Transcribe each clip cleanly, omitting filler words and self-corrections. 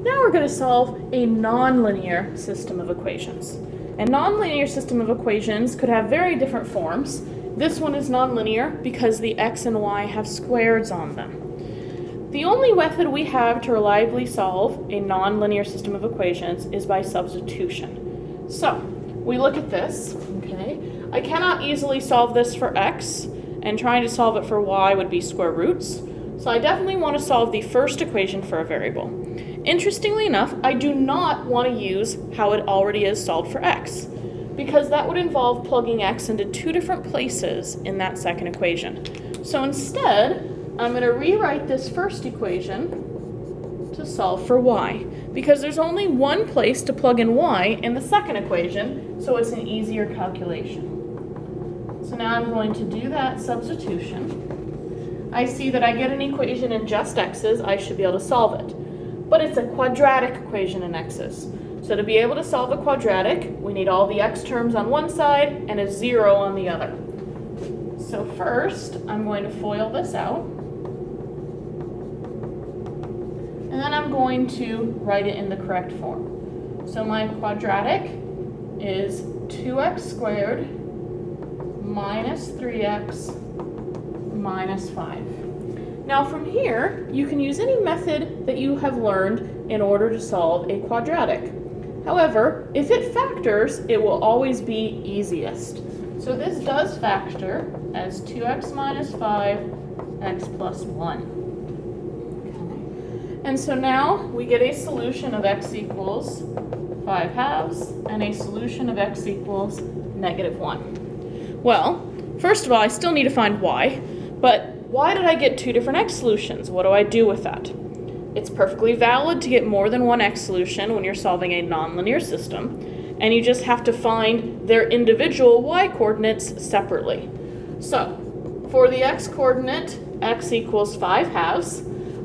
Now we're going to solve a nonlinear system of equations. A nonlinear system of equations could have very different forms. This one is nonlinear because the x and y have squares on them. The only method we have to reliably solve a nonlinear system of equations is by substitution. So, we look at this, okay? I cannot easily solve this for x, and trying to solve it for y would be square roots. So I definitely want to solve the first equation for a variable. Interestingly enough, I do not want to use how it already is solved for x, because that would involve plugging x into two different places in that second equation. So instead, I'm going to rewrite this first equation to solve for y, because there's only one place to plug in y in the second equation, so it's an easier calculation. So now I'm going to do that substitution. I see that I get an equation in just x's, I should be able to solve it. But it's a quadratic equation in x's. So to be able to solve a quadratic, we need all the x terms on one side and a 0 on the other. So first, I'm going to FOIL this out. And then I'm going to write it in the correct form. So my quadratic is 2x squared minus 3x minus 5. Now from here, you can use any method that you have learned in order to solve a quadratic. However, if it factors, it will always be easiest. So this does factor as 2x minus 5, x plus 1. Okay. And so now we get a solution of x equals 5 halves and a solution of x equals negative 1. Well, first of all, I still need to find y, but why did I get two different x solutions? What do I do with that? It's perfectly valid to get more than one x solution when you're solving a nonlinear system, and you just have to find their individual y coordinates separately. So, for the x coordinate, x equals 5 halves,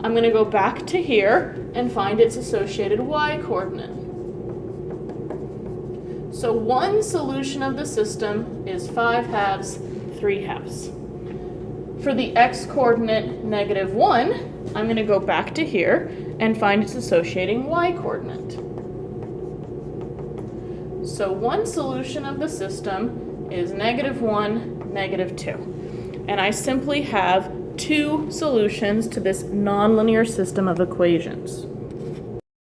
I'm going to go back to here and find its associated y coordinate. So one solution of the system is 5 halves, 3 halves. For the x-coordinate negative 1, I'm going to go back to here and find its associating y-coordinate. So one solution of the system is negative 1, negative 2. And I simply have two solutions to this nonlinear system of equations.